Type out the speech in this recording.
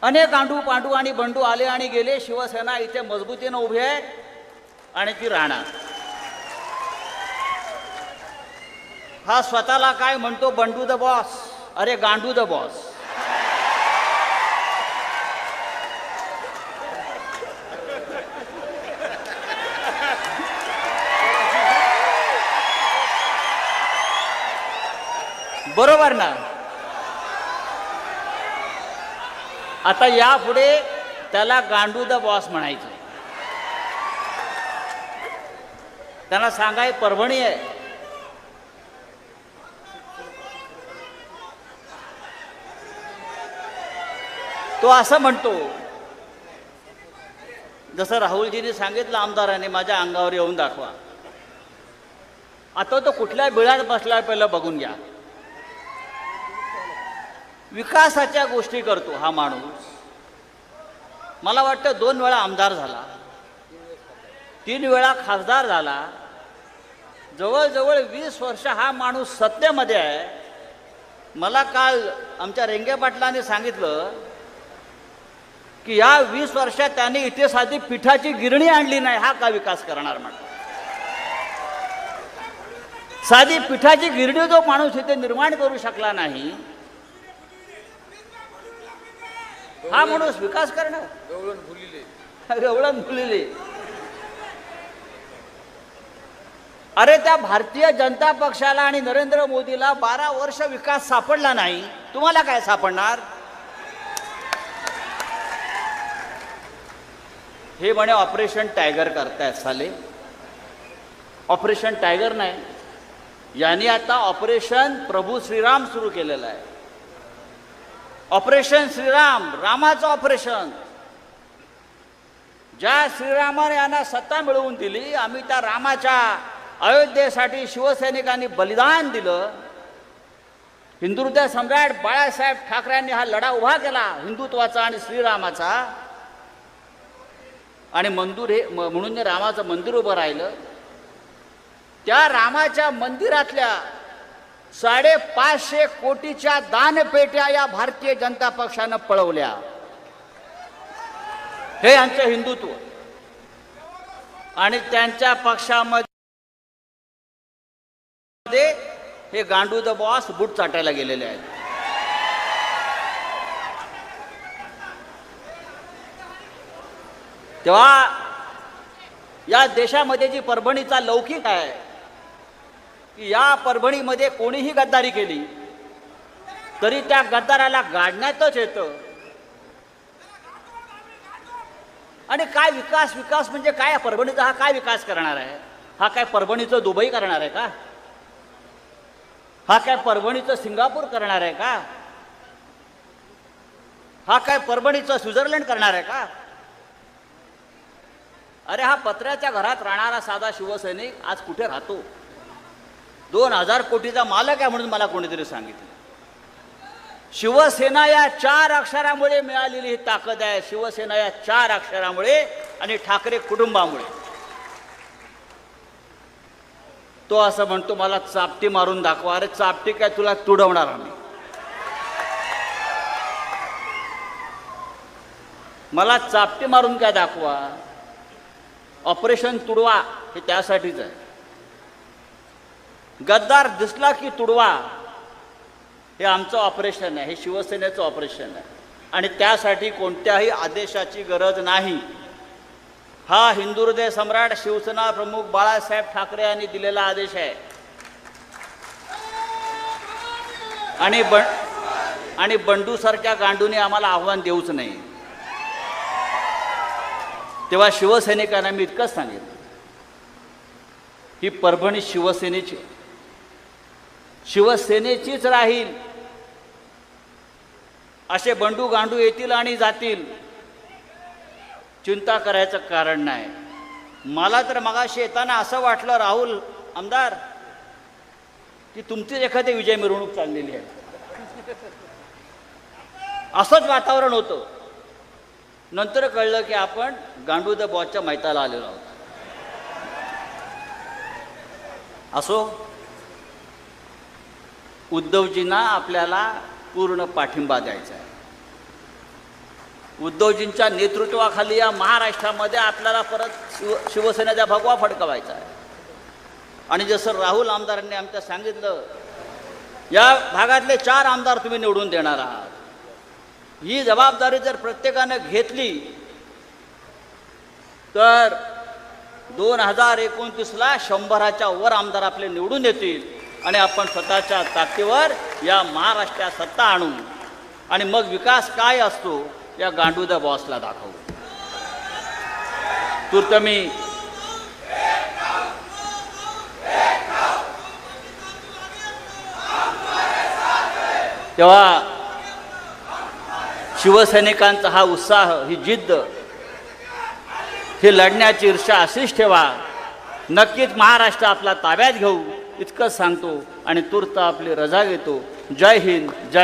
अनेक गांडू पांडू आणि बंडू आले आणि गेले. शिवसेना इथे मजबूतीनं उभी आहे आणि ती राहणार. हा स्वतःला काय म्हणतो, बंडू द बॉस. अरे गांडू द बॉस. बरोबर ना. आता यापुढे त्याला गांडू द बॉस म्हणायचं. त्यांना सांगाय परभणी आहे. तो असं म्हणतो, जसं राहुलजींनी सांगितलं आमदारांनी, माझ्या अंगावर येऊन दाखवा. आता तो कुठल्या बिळात बसला पहिलं बघून घ्या. विकासाच्या गोष्टी करतो हा माणूस. मला वाटतं 2 वेळा आमदार झाला, 3 वेळा खासदार झाला. जवळजवळ 20 वर्ष हा माणूस सत्तेमध्ये आहे. मला काल आमच्या रेंगे पाटलांनी सांगितलं की या 20 वर्षात त्यांनी इथे साधी पिठाची गिरणी आणली नाही. हा का विकास करणार म्हणतो. साधी पिठाची गिरणी जो माणूस इथे निर्माण करू शकला नाही, हा माणूस विकास करणार. गवळण फुलिले. अरे त्या भारतीय जनता पक्षाला आणि नरेंद्र मोदीला 12 वर्ष विकास सापडला नाही, तुम्हाला काय सापडणार. हे म्हणे ऑपरेशन टायगर करतायत साले. ऑपरेशन टायगर नाही, यांनी आता ऑपरेशन प्रभू श्रीराम सुरू केलेलं आहे. ऑपरेशन श्रीराम, रामाचं ऑपरेशन. ज्या श्रीरामाने यांना सत्ता मिळवून दिली, आम्ही त्या रामाच्या अयोध्येसाठी शिवसैनिकांनी बलिदान दिलं. हिंदुहृदय सम्राट बाळासाहेब ठाकरेंनी हा लढा उभा केला हिंदुत्वाचा आणि श्रीरामाचा. आणि मंदिर हे म्हणून रामाचं मंदिर उभं राहिलं. त्या रामाच्या मंदिरातल्या 550 कोटीच्या दानपेट्या या भारतीय जनता पक्षानं पळवल्या. हे यांचं हिंदुत्व. आणि त्यांच्या पक्षामध्ये हे गांडू द बॉस बूट चाटायला गेलेले आहेत. तेव्हा या देशामध्ये जी परभणीचा लौकिक आहे की या परभणीमध्ये कोणीही गद्दारी केली तरी त्या गद्दाराला गाडण्यातच येतं. आणि काय विकास, विकास म्हणजे काय. परभणीचा हा काय विकास करणार आहे. हा काय परभणीचं दुबई करणार आहे का. हा काय परभणीचं सिंगापूर करणार आहे का. हा काय परभणीचं स्वित्झर्लंड करणार आहे का. अरे हा पत्र्याच्या घरात राहणारा साधा शिवसैनिक आज कुठे राहतो. 2000 कोटीचा मालक आहे म्हणून मला कोणीतरी सांगितलं. शिवसेना या 4 अक्षरामुळे मिळालेली ही ताकद आहे. शिवसेना या 4 अक्षरामुळे आणि ठाकरे कुटुंबामुळे. तो असं म्हणतो मला चापटी मारून दाखवा. अरे चापटी काय तुला तुडवणार आम्ही. मला चापटी मारून काय दाखवा. ऑपरेशन तुडवा हे त्यासाठीच आहे. गद्दार दिसला की तुडवा हे आमचं ऑपरेशन आहे. हे शिवसेनेचं ऑपरेशन आहे. आणि त्यासाठी कोणत्याही आदेशाची गरज नाही. हा हिंदुहृदय सम्राट शिवसेना प्रमुख बाळासाहेब ठाकरे यांनी दिलेला आदेश आहे. आणि बंडू सारख्या गांडूने आम्हाला आव्हान देऊच नाही. तेव्हा शिवसैनिकांना मी इतकंच सांगितलं, ही परभणी शिवसेनेची, शिवसेनेचीच राहील. असे बंडू गांडू येतील आणि जातील, चिंता करायचं कारण नाही. मला तर मगाशी येताना असं वाटलं राहुल आमदार की तुमचीच एखादी विजय मिरवणूक चाललेली आहे. असंच वातावरण होतं. नंतर कळलं की आपण गांडू द बॉसच्या मैताला आलेलो आहोत. असो, उद्धवजींना आपल्याला पूर्ण पाठिंबा द्यायचा आहे. उद्धवजींच्या नेतृत्वाखाली या महाराष्ट्रामध्ये आपल्याला परत शिवसेनेचा भगवा फडकवायचा आहे. आणि जसं राहुल आमदारांनी आमच्या सांगितलं, या भागातले 4 आमदार तुम्ही निवडून देणार आहात. ही जबाबदारी जर प्रत्येकानं घेतली तर 2029ला 100च्या वर आमदार आपले निवडून येतील आणि आपण स्वतःच्या ताकदीवर या महाराष्ट्रात सत्ता आणू आणि मग विकास काय असतो या गांडूद्या बॉसला दाखवू. तूर्त मी तेव्हा शिवसैनिकांचा हा उत्साह, ही जिद्द, ही लढण्याची ईर्ष्या अशीच ठेवा. नक्कीच महाराष्ट्र आपला ताब्यात घेऊ इतकंच सांगतो आणि तूर्त आपली रजा घेतो. जय हिंद, जय